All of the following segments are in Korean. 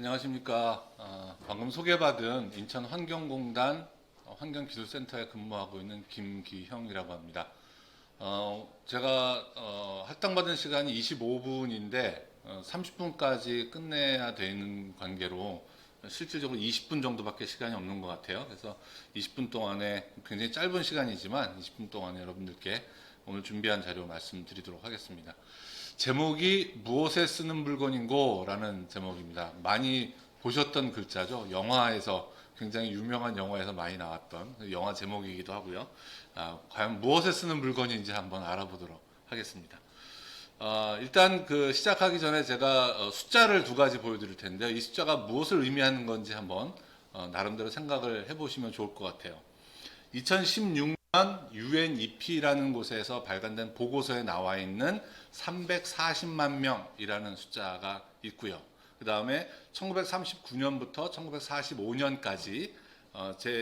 안녕하십니까. 방금 소개받은 인천환경공단 환경기술센터에 근무하고 있는 김기형이라고 합니다. 제가 할당받은 시간이 25분인데 30분까지 끝내야 되는 관계로 실질적으로 20분 정도밖에 시간이 없는 것 같아요. 그래서 20분 동안에 굉장히 짧은 시간이지만 20분 동안에 여러분들께 오늘 준비한 자료 말씀드리도록 하겠습니다. 제목이 무엇에 쓰는 물건인고? 라는 제목입니다. 많이 보셨던 글자죠. 영화에서, 굉장히 유명한 영화에서 많이 나왔던 영화 제목이기도 하고요. 과연 무엇에 쓰는 물건인지 한번 알아보도록 하겠습니다. 일단 시작하기 전에 제가 숫자를 두 가지 보여드릴 텐데요. 이 숫자가 무엇을 의미하는 건지 한번 나름대로 생각을 해보시면 좋을 것 같아요. 2016년 UNEP라는 곳에서 발간된 보고서에 나와 있는 340만 명이라는 숫자가 있고요. 그 다음에 1939년부터 1945년까지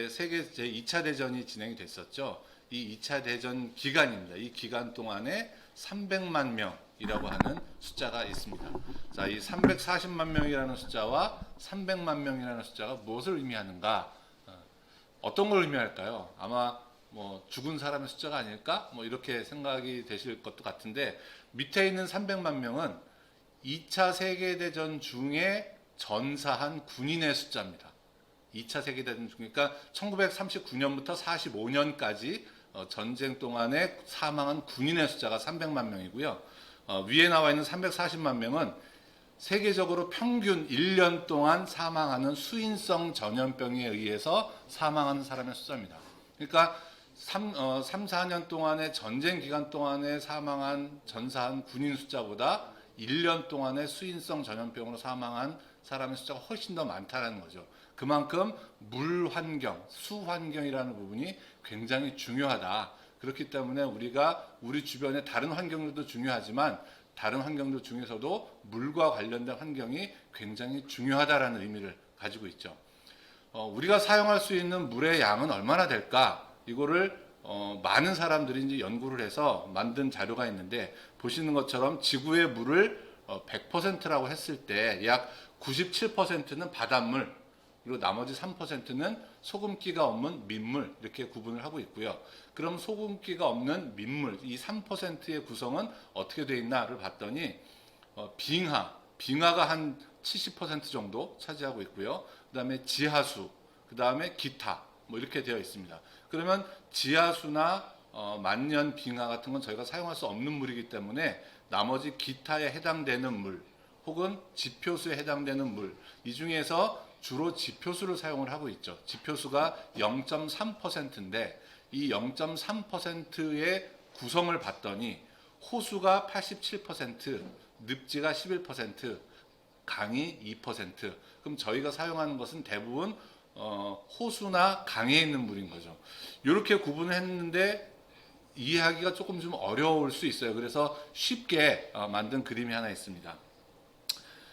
세계 제2차 대전이 진행이 됐었죠. 이 2차 대전 기간입니다. 이 기간 동안에 300만 명이라고 하는 숫자가 있습니다. 자, 이 340만 명이라는 숫자와 300만 명이라는 숫자가 무엇을 의미하는가? 어떤 걸 의미할까요? 아마 죽은 사람의 숫자가 아닐까? 이렇게 생각이 되실 것도 같은데, 밑에 있는 300만 명은 2차 세계대전 중에 전사한 군인의 숫자입니다. 2차 세계대전 중, 그러니까 1939년부터 45년까지 전쟁 동안에 사망한 군인의 숫자가 300만 명이고요. 위에 나와 있는 340만 명은 세계적으로 평균 1년 동안 사망하는 수인성 전염병에 의해서 사망하는 사람의 숫자입니다. 그러니까 4년 동안의 전쟁 기간 동안에 전사한 군인 숫자보다 1년 동안의 수인성 전염병으로 사망한 사람의 숫자가 훨씬 더 많다는 거죠. 그만큼 물 환경, 수 환경이라는 부분이 굉장히 중요하다. 그렇기 때문에 우리가 우리 주변의 다른 환경들도 중요하지만 다른 환경들 중에서도 물과 관련된 환경이 굉장히 중요하다라는 의미를 가지고 있죠. 우리가 사용할 수 있는 물의 양은 얼마나 될까? 이거를 많은 사람들이 이제 연구를 해서 만든 자료가 있는데, 보시는 것처럼 지구의 물을 100%라고 했을 때 약 97%는 바닷물, 그리고 나머지 3%는 소금기가 없는 민물, 이렇게 구분을 하고 있고요. 그럼 소금기가 없는 민물, 이 3%의 구성은 어떻게 되어 있나를 봤더니 빙하가 한 70% 정도 차지하고 있고요. 그 다음에 지하수, 그 다음에 기타, 이렇게 되어 있습니다. 그러면 지하수나 만년 빙하 같은 건 저희가 사용할 수 없는 물이기 때문에 나머지 기타에 해당되는 물, 혹은 지표수에 해당되는 물, 이 중에서 주로 지표수를 사용을 하고 있죠. 지표수가 0.3%인데 이 0.3%의 구성을 봤더니 호수가 87%, 늪지가 11%, 강이 2%. 그럼 저희가 사용하는 것은 대부분 호수나 강에 있는 물인 거죠. 이렇게 구분을 했는데 이해하기가 조금 좀 어려울 수 있어요. 그래서 쉽게 만든 그림이 하나 있습니다.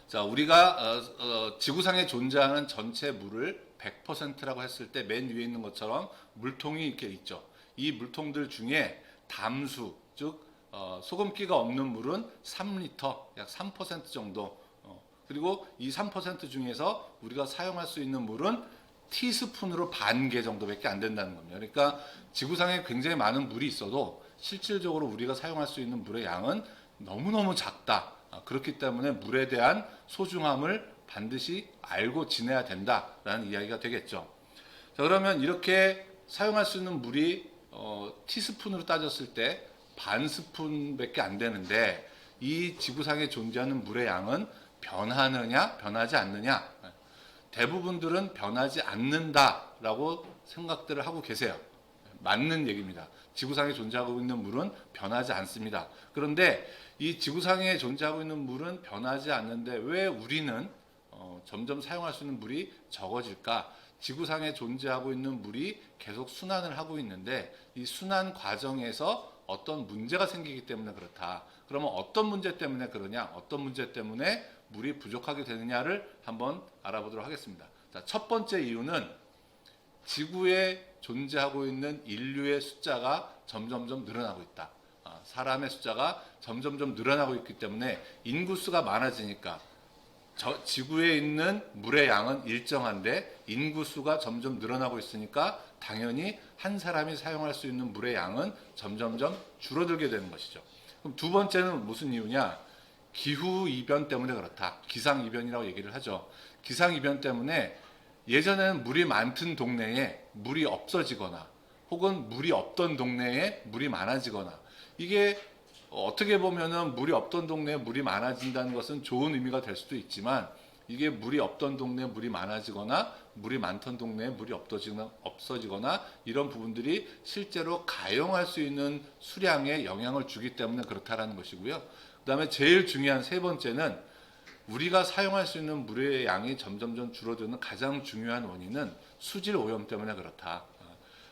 자, 우리가 지구상에 존재하는 전체 물을 100%라고 했을 때 맨 위에 있는 것처럼 물통이 이렇게 있죠. 이 물통들 중에 담수, 즉 소금기가 없는 물은 3리터, 약 3% 정도. 그리고 이 3% 중에서 우리가 사용할 수 있는 물은 티스푼으로 반 개 정도밖에 안 된다는 겁니다. 그러니까 지구상에 굉장히 많은 물이 있어도 실질적으로 우리가 사용할 수 있는 물의 양은 너무너무 작다. 그렇기 때문에 물에 대한 소중함을 반드시 알고 지내야 된다라는 이야기가 되겠죠. 자, 그러면 이렇게 사용할 수 있는 물이 티스푼으로 따졌을 때 반 스푼밖에 안 되는데, 이 지구상에 존재하는 물의 양은 변하느냐 변하지 않느냐, 대부분들은 변하지 않는다라고 생각들을 하고 계세요. 맞는 얘기입니다. 지구상에 존재하고 있는 물은 변하지 않습니다. 그런데 이 지구상에 존재하고 있는 물은 변하지 않는데 왜 우리는 점점 사용할 수 있는 물이 적어질까? 지구상에 존재하고 있는 물이 계속 순환을 하고 있는데 이 순환 과정에서 어떤 문제가 생기기 때문에 그렇다. 그러면 어떤 문제 때문에 그러냐? 어떤 문제 때문에 물이 부족하게 되느냐를 한번 알아보도록 하겠습니다. 자, 첫 번째 이유는 지구에 존재하고 있는 인류의 숫자가 점점점 늘어나고 있다. 사람의 숫자가 점점점 늘어나고 있기 때문에 인구수가 많아지니까 지구에 있는 물의 양은 일정한데 인구수가 점점 늘어나고 있으니까 당연히 한 사람이 사용할 수 있는 물의 양은 점점점 줄어들게 되는 것이죠. 그럼 두 번째는 무슨 이유냐? 기후 이변 때문에 그렇다. 기상 이변이라고 얘기를 하죠. 기상 이변 때문에 예전에는 물이 많던 동네에 물이 없어지거나 혹은 물이 없던 동네에 물이 많아지거나, 이게 어떻게 보면은 물이 없던 동네에 물이 많아진다는 것은 좋은 의미가 될 수도 있지만, 이게 물이 없던 동네에 물이 많아지거나 물이 많던 동네에 물이 없어지거나 이런 부분들이 실제로 가용할 수 있는 수량에 영향을 주기 때문에 그렇다라는 것이고요. 그 다음에 제일 중요한 세 번째는 우리가 사용할 수 있는 물의 양이 점점점 줄어드는 가장 중요한 원인은 수질 오염 때문에 그렇다.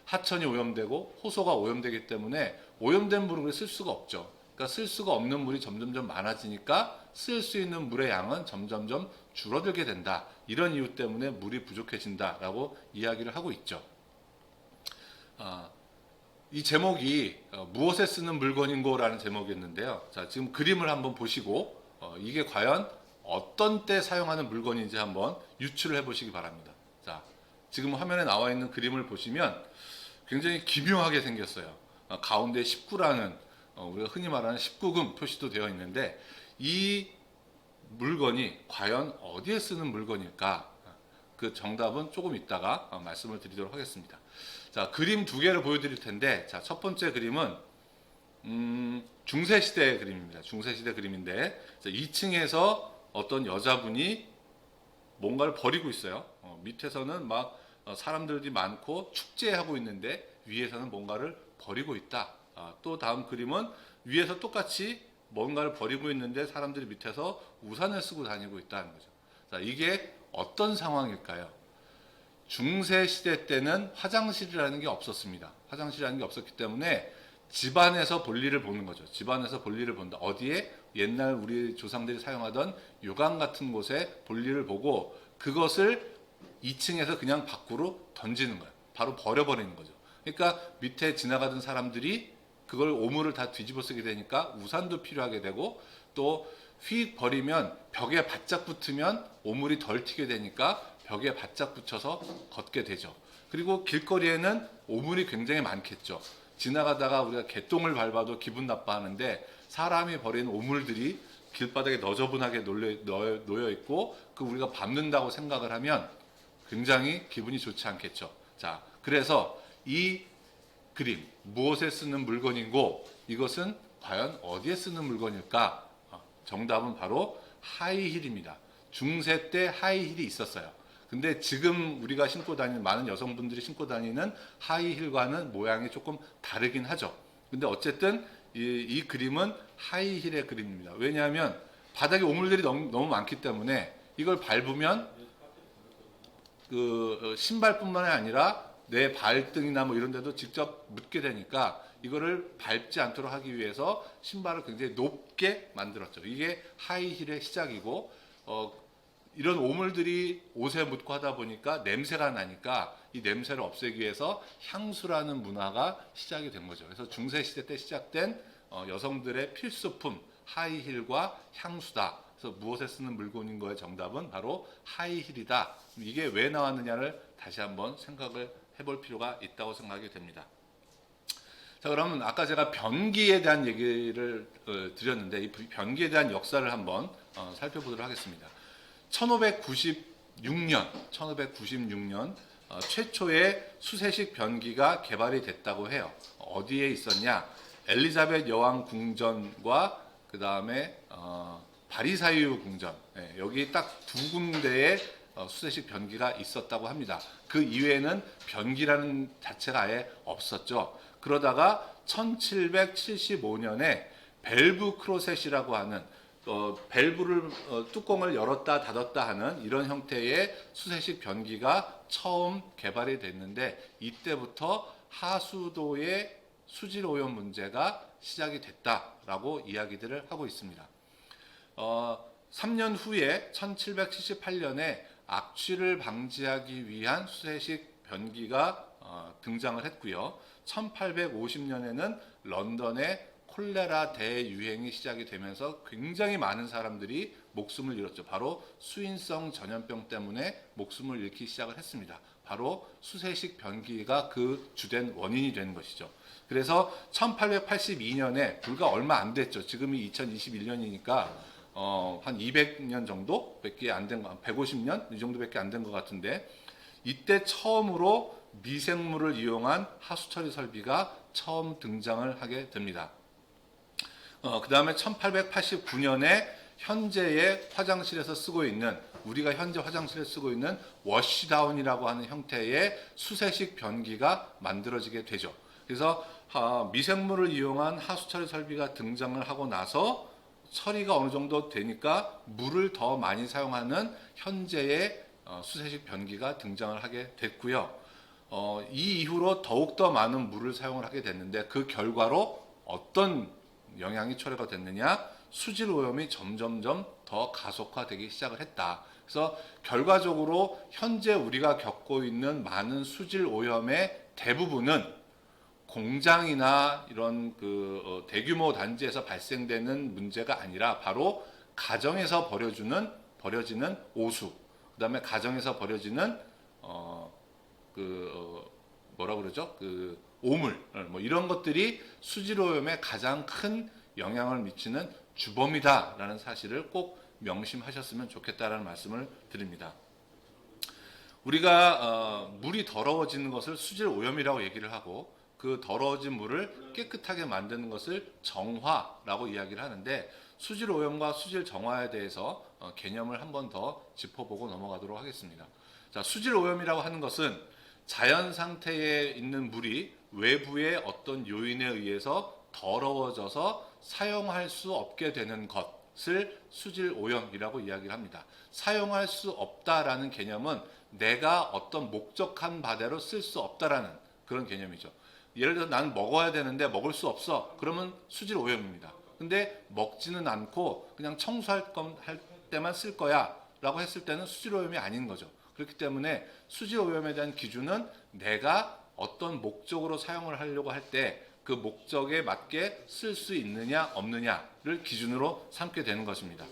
하천이 오염되고 호소가 오염되기 때문에 오염된 물을 쓸 수가 없죠. 그러니까 쓸 수가 없는 물이 점점점 많아지니까 쓸 수 있는 물의 양은 점점점 줄어들게 된다. 이런 이유 때문에 물이 부족해진다라고 이야기를 하고 있죠. 이 제목이 무엇에 쓰는 물건인고라는 제목이었는데요. 자, 지금 그림을 한번 보시고 이게 과연 어떤 때 사용하는 물건인지 한번 유추를 해보시기 바랍니다. 자, 지금 화면에 나와 있는 그림을 보시면 굉장히 기묘하게 생겼어요. 가운데 19라는 우리가 흔히 말하는 19금 표시도 되어 있는데, 이 물건이 과연 어디에 쓰는 물건일까? 그 정답은 조금 이따가 말씀을 드리도록 하겠습니다. 자, 그림 두 개를 보여드릴 텐데, 자, 첫 번째 그림은 중세시대 그림입니다. 중세시대 그림인데, 2층에서 어떤 여자분이 뭔가를 버리고 있어요. 밑에서는 막 사람들이 많고 축제하고 있는데 위에서는 뭔가를 버리고 있다. 또 다음 그림은 위에서 똑같이 뭔가를 버리고 있는데 사람들이 밑에서 우산을 쓰고 다니고 있다는 거죠. 자, 이게 어떤 상황일까요? 중세 시대 때는 화장실이라는 게 없었습니다. 화장실이라는 게 없었기 때문에 집안에서 볼일을 보는 거죠. 집안에서 볼일을 본다. 어디에? 옛날 우리 조상들이 사용하던 요강 같은 곳에 볼일을 보고 그것을 2층에서 그냥 밖으로 던지는 거예요. 바로 버려버리는 거죠. 그러니까 밑에 지나가던 사람들이 그걸 오물을 다 뒤집어 쓰게 되니까 우산도 필요하게 되고, 또 휙 버리면 벽에 바짝 붙으면 오물이 덜 튀게 되니까 벽에 바짝 붙여서 걷게 되죠. 그리고 길거리에는 오물이 굉장히 많겠죠. 지나가다가 우리가 개똥을 밟아도 기분 나빠하는데 사람이 버린 오물들이 길바닥에 너저분하게 놓여 있고 그 우리가 밟는다고 생각을 하면 굉장히 기분이 좋지 않겠죠. 자, 그래서 이 그림, 무엇에 쓰는 물건이고 이것은 과연 어디에 쓰는 물건일까? 정답은 바로 하이힐입니다. 중세 때 하이힐이 있었어요. 근데 지금 우리가 신고 다니는, 많은 여성분들이 신고 다니는 하이힐과는 모양이 조금 다르긴 하죠. 근데 어쨌든 이 그림은 하이힐의 그림입니다. 왜냐하면 바닥에 오물들이 너무 많기 때문에 이걸 밟으면 그 신발뿐만 아니라 내 발등이나 뭐 이런 데도 직접 묻게 되니까 이거를 밟지 않도록 하기 위해서 신발을 굉장히 높게 만들었죠. 이게 하이힐의 시작이고, 이런 오물들이 옷에 묻고 하다 보니까 냄새가 나니까 이 냄새를 없애기 위해서 향수라는 문화가 시작이 된 거죠. 그래서 중세시대 때 시작된 여성들의 필수품 하이힐과 향수다. 그래서 무엇에 쓰는 물건인 거의 정답은 바로 하이힐이다. 이게 왜 나왔느냐를 다시 한번 생각을 해볼 필요가 있다고 생각이 됩니다. 자, 그러면 아까 제가 변기에 대한 얘기를 드렸는데 이 변기에 대한 역사를 한번 살펴보도록 하겠습니다. 1596년 최초의 수세식 변기가 개발이 됐다고 해요. 어디에 있었냐? 엘리자벳 여왕 궁전과 그 다음에 바리사유 궁전, 여기 딱 두 군데의 수세식 변기가 있었다고 합니다. 그 이외에는 변기라는 자체가 아예 없었죠. 그러다가 1775년에 밸브 크로셋이라고 하는 밸브를 뚜껑을 열었다 닫았다 하는 이런 형태의 수세식 변기가 처음 개발이 됐는데, 이때부터 하수도의 수질 오염 문제가 시작이 됐다라고 이야기들을 하고 있습니다. 3년 후에 1778년에 악취를 방지하기 위한 수세식 변기가 등장을 했고요. 1850년에는 런던의 콜레라 대유행이 시작이 되면서 굉장히 많은 사람들이 목숨을 잃었죠. 바로 수인성 전염병 때문에 목숨을 잃기 시작을 했습니다. 바로 수세식 변기가 그 주된 원인이 되는 것이죠. 그래서 1882년에 불과 얼마 안 됐죠. 지금이 2021년이니까 한 200년 정도밖에 안 된 거, 150년 이 정도밖에 안 된 것 같은데, 이때 처음으로 미생물을 이용한 하수처리 설비가 처음 등장을 하게 됩니다. 그 다음에 1889년에 현재의 화장실에서 쓰고 있는, 우리가 현재 화장실에 쓰고 있는 워시다운이라고 하는 형태의 수세식 변기가 만들어지게 되죠. 그래서 미생물을 이용한 하수처리 설비가 등장을 하고 나서 처리가 어느 정도 되니까 물을 더 많이 사용하는 현재의 수세식 변기가 등장을 하게 됐고요. 이 이후로 더욱더 많은 물을 사용을 하게 됐는데, 그 결과로 어떤 영향이 초래가 됐느냐? 수질 오염이 점점점 더 가속화되기 시작을 했다. 그래서 결과적으로 현재 우리가 겪고 있는 많은 수질 오염의 대부분은 공장이나 이런 대규모 단지에서 발생되는 문제가 아니라 바로 가정에서 버려지는 오수, 그다음에 가정에서 버려지는 뭐라 그러죠? 오물, 뭐 이런 것들이 수질 오염에 가장 큰 영향을 미치는 주범이다라는 사실을 꼭 명심하셨으면 좋겠다라는 말씀을 드립니다. 우리가 물이 더러워지는 것을 수질 오염이라고 얘기를 하고, 그 더러워진 물을 깨끗하게 만드는 것을 정화라고 이야기를 하는데, 수질 오염과 수질 정화에 대해서 개념을 한 번 더 짚어보고 넘어가도록 하겠습니다. 자, 수질 오염이라고 하는 것은 자연 상태에 있는 물이 외부의 어떤 요인에 의해서 더러워져서 사용할 수 없게 되는 것을 수질 오염이라고 이야기를 합니다. 사용할 수 없다라는 개념은 내가 어떤 목적한 바대로 쓸 수 없다라는 그런 개념이죠. 예를 들어 나는 먹어야 되는데 먹을 수 없어. 그러면 수질 오염입니다. 근데 먹지는 않고 그냥 청소할 때만 쓸 거야 라고 했을 때는 수질 오염이 아닌 거죠. 그렇기 때문에 수질 오염에 대한 기준은 내가 어떤 목적으로 사용을 하려고 할 때 그 목적에 맞게 쓸 수 있느냐 없느냐를 기준으로 삼게 되는 것입니다.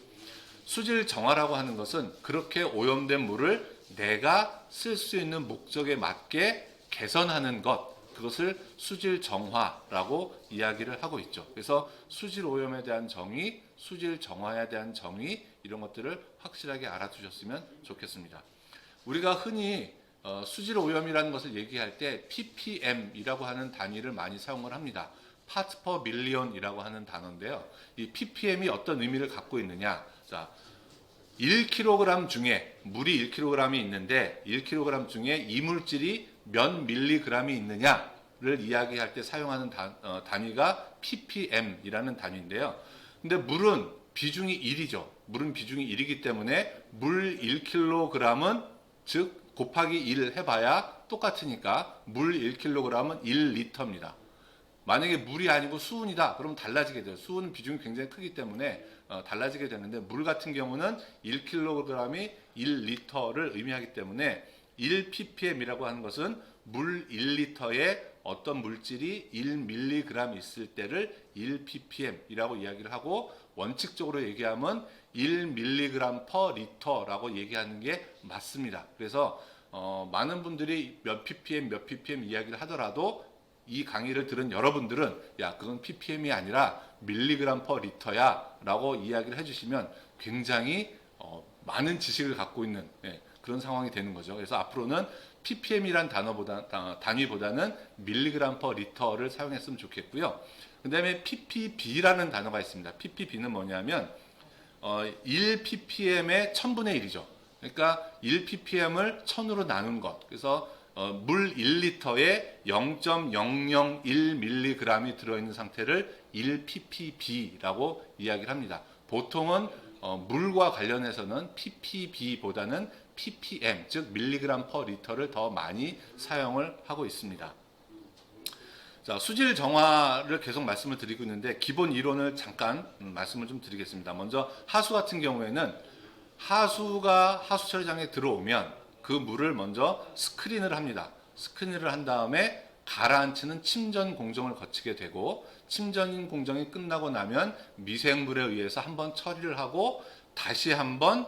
수질 정화라고 하는 것은 그렇게 오염된 물을 내가 쓸 수 있는 목적에 맞게 개선하는 것, 그것을 수질 정화라고 이야기를 하고 있죠. 그래서 수질 오염에 대한 정의, 수질 정화에 대한 정의, 이런 것들을 확실하게 알아두셨으면 좋겠습니다. 우리가 흔히 수질 오염이라는 것을 얘기할 때 ppm이라고 하는 단위를 많이 사용을 합니다. parts per million이라고 하는 단어인데요. 이 ppm이 어떤 의미를 갖고 있느냐? 자, 1kg 중에 물이 1kg이 있는데 1kg 중에 이물질이 몇 밀리그램이 있느냐를 이야기할 때 사용하는 단위가 ppm이라는 단위인데요. 근데 물은 비중이 1이죠. 물은 비중이 1이기 때문에 물 1kg은 즉 곱하기 1 해봐야 똑같으니까 물 1kg은 1리터입니다. 만약에 물이 아니고 수은이다, 그럼 달라지게 돼요. 수은은 비중이 굉장히 크기 때문에 달라지게 되는데, 물 같은 경우는 1kg이 1리터를 의미하기 때문에 1ppm이라고 하는 것은 물 1리터에 어떤 물질이 1mg 있을 때를 1ppm이라고 이야기를 하고, 원칙적으로 얘기하면 1mg per 리터라고 얘기하는 게 맞습니다. 그래서 많은 분들이 몇 ppm 이야기를 하더라도 이 강의를 들은 여러분들은 야, 그건 ppm이 아니라 밀리그램 퍼 리터야 라고 이야기를 해주시면 굉장히 많은 지식을 갖고 있는 그런 상황이 되는 거죠. 그래서 앞으로는 ppm이란 단위보다는 밀리그램 퍼 리터를 사용했으면 좋겠고요. 그 다음에 ppb라는 단어가 있습니다. ppb는 뭐냐면 1ppm의 1000분의 1이죠. 그러니까 1ppm을 1000으로 나눈 것. 그래서 물 1리터에 0.001mg이 들어있는 상태를 1ppb라고 이야기를 합니다. 보통은 물과 관련해서는 ppb보다는 ppm, 즉 밀리그램 퍼 리터를 더 많이 사용을 하고 있습니다. 자, 수질 정화를 계속 말씀을 드리고 있는데 기본 이론을 잠깐 말씀을 좀 드리겠습니다. 먼저 하수 같은 경우에는 하수가 하수처리장에 들어오면 그 물을 먼저 스크린을 합니다. 스크린을 한 다음에 가라앉히는 침전 공정을 거치게 되고, 침전 공정이 끝나고 나면 미생물에 의해서 한번 처리를 하고 다시 한번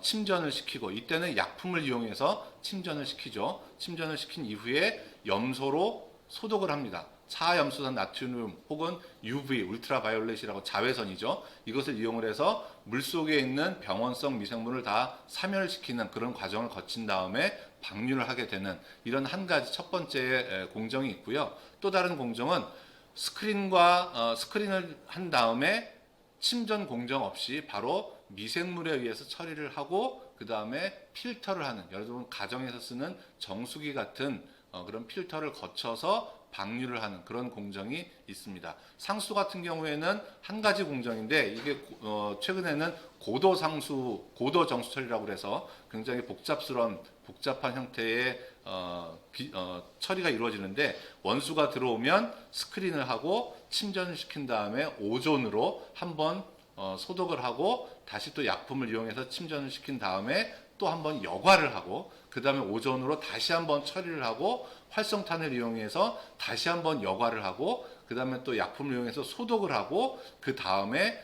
침전을 시키고, 이때는 약품을 이용해서 침전을 시키죠. 침전을 시킨 이후에 염소로 소독을 합니다. 차염소산 나트륨 혹은 UV, 울트라바이올렛이라고 자외선이죠. 이것을 이용을 해서 물속에 있는 병원성 미생물을 다 사멸시키는 그런 과정을 거친 다음에 방류를 하게 되는 이런 한 가지 첫 번째 공정이 있고요. 또 다른 공정은 스크린을 한 다음에 침전 공정 없이 바로 미생물에 의해서 처리를 하고 그 다음에 필터를 하는, 여러분 가정에서 쓰는 정수기 같은 그런 필터를 거쳐서 방류를 하는 그런 공정이 있습니다. 상수 같은 경우에는 한 가지 공정인데 이게 최근에는 고도 정수 처리라고 해서 굉장히 복잡한 형태의 처리가 이루어지는데, 원수가 들어오면 스크린을 하고 침전을 시킨 다음에 오존으로 한번 소독을 하고 다시 또 약품을 이용해서 침전을 시킨 다음에 또 한번 여과를 하고 그 다음에 오존으로 다시 한번 처리를 하고 활성탄을 이용해서 다시 한번 여과를 하고 그 다음에 또 약품을 이용해서 소독을 하고 그 다음에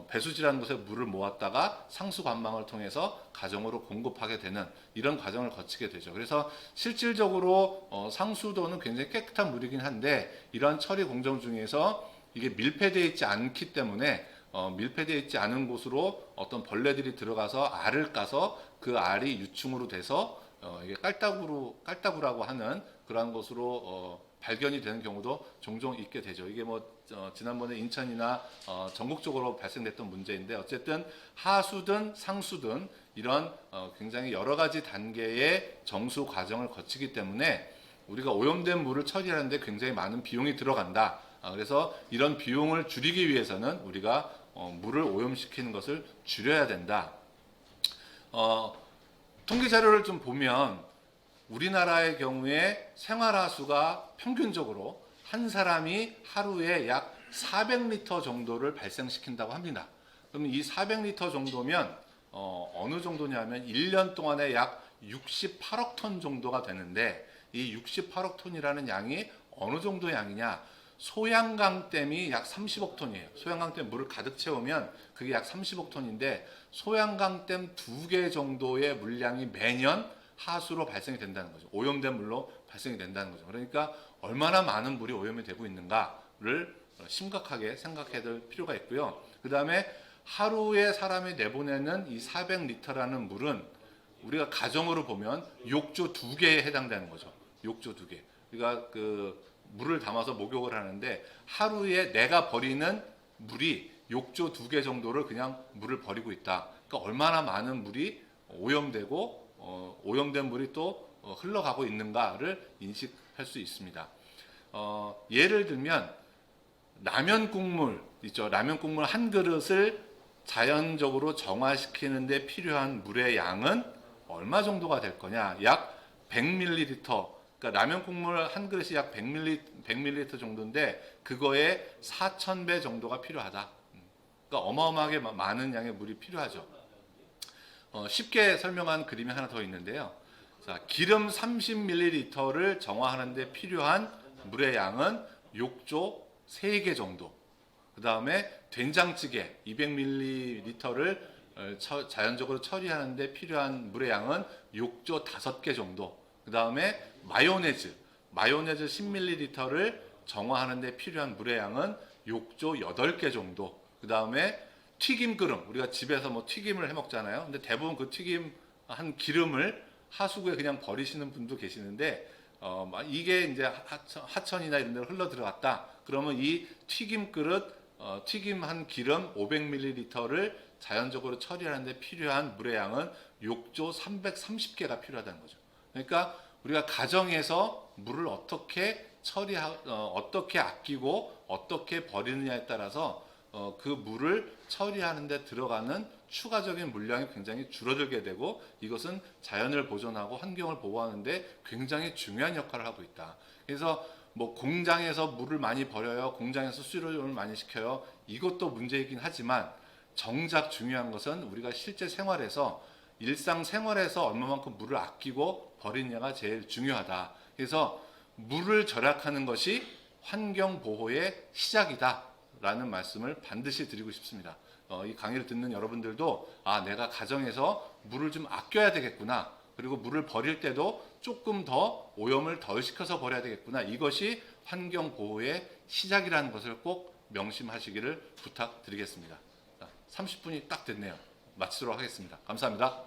배수지라는 곳에 물을 모았다가 상수관망을 통해서 가정으로 공급하게 되는 이런 과정을 거치게 되죠. 그래서 실질적으로 상수도는 굉장히 깨끗한 물이긴 한데, 이러한 처리 공정 중에서 이게 밀폐되어 있지 않기 때문에 밀폐되어 있지 않은 곳으로 어떤 벌레들이 들어가서 알을 까서 그 알이 유충으로 돼서 이게 깔따구라고 하는 그러한 것으로 발견이 되는 경우도 종종 있게 되죠. 이게 지난번에 인천이나 전국적으로 발생됐던 문제인데, 어쨌든 하수든 상수든 이런 굉장히 여러 가지 단계의 정수 과정을 거치기 때문에 우리가 오염된 물을 처리하는데 굉장히 많은 비용이 들어간다. 그래서 이런 비용을 줄이기 위해서는 우리가 물을 오염시키는 것을 줄여야 된다. 통계 자료를 좀 보면 우리나라의 경우에 생활하수가 평균적으로 한 사람이 하루에 약 400리터 정도를 발생시킨다고 합니다. 그럼 이 400리터 정도면 어느 정도냐면 1년 동안에 약 68억 톤 정도가 되는데, 이 68억 톤이라는 양이 어느 정도 양이냐? 소양강댐이 약 30억 톤이에요. 소양강댐 물을 가득 채우면 그게 약 30억 톤인데, 소양강댐 2개 정도의 물량이 매년 하수로 발생이 된다는 거죠. 오염된 물로 발생이 된다는 거죠. 그러니까 얼마나 많은 물이 오염이 되고 있는가를 심각하게 생각해야 될 필요가 있고요. 그 다음에 하루에 사람이 내보내는 이 400리터라는 물은 우리가 가정으로 보면 욕조 2개에 해당되는 거죠. 욕조 2개. 우리가 물을 담아서 목욕을 하는데 하루에 내가 버리는 물이 욕조 2개 정도를 그냥 물을 버리고 있다. 그러니까 얼마나 많은 물이 오염되고 오염된 물이 또 흘러가고 있는가를 인식할 수 있습니다. 예를 들면 라면 국물 있죠. 라면 국물 한 그릇을 자연적으로 정화시키는 데 필요한 물의 양은 얼마 정도가 될 거냐? 약 100ml. 그러니까 라면 국물 한 그릇이 약 100ml 정도인데 그거에 4,000배 정도가 필요하다. 그러니까 어마어마하게 많은 양의 물이 필요하죠. 쉽게 설명한 그림이 하나 더 있는데요. 자, 기름 30ml를 정화하는 데 필요한 물의 양은 욕조 3개 정도. 그 다음에 된장찌개 200ml를 자연적으로 처리하는 데 필요한 물의 양은 욕조 5개 정도. 그 다음에 마요네즈 10ml를 정화하는 데 필요한 물의 양은 욕조 8개 정도. 그 다음에 튀김기름, 우리가 집에서 튀김을 해 먹잖아요. 근데 대부분 그 튀김 한 기름을 하수구에 그냥 버리시는 분도 계시는데, 이게 이제 하천이나 이런 데로 흘러 들어갔다. 그러면 이 튀김 그릇, 튀김한 기름 500ml를 자연적으로 처리하는 데 필요한 물의 양은 욕조 330개가 필요하다는 거죠. 그러니까 우리가 가정에서 물을 어떻게 어떻게 아끼고 어떻게 버리느냐에 따라서 그 물을 처리하는 데 들어가는 추가적인 물량이 굉장히 줄어들게 되고, 이것은 자연을 보존하고 환경을 보호하는 데 굉장히 중요한 역할을 하고 있다. 그래서 공장에서 물을 많이 버려요. 공장에서 수료를 많이 시켜요. 이것도 문제이긴 하지만 정작 중요한 것은 우리가 실제 생활에서 일상생활에서 얼마만큼 물을 아끼고 버리느냐가 제일 중요하다. 그래서 물을 절약하는 것이 환경 보호의 시작이다라는 말씀을 반드시 드리고 싶습니다. 이 강의를 듣는 여러분들도 내가 가정에서 물을 좀 아껴야 되겠구나. 그리고 물을 버릴 때도 조금 더 오염을 덜 시켜서 버려야 되겠구나. 이것이 환경 보호의 시작이라는 것을 꼭 명심하시기를 부탁드리겠습니다. 30분이 딱 됐네요. 마치도록 하겠습니다. 감사합니다.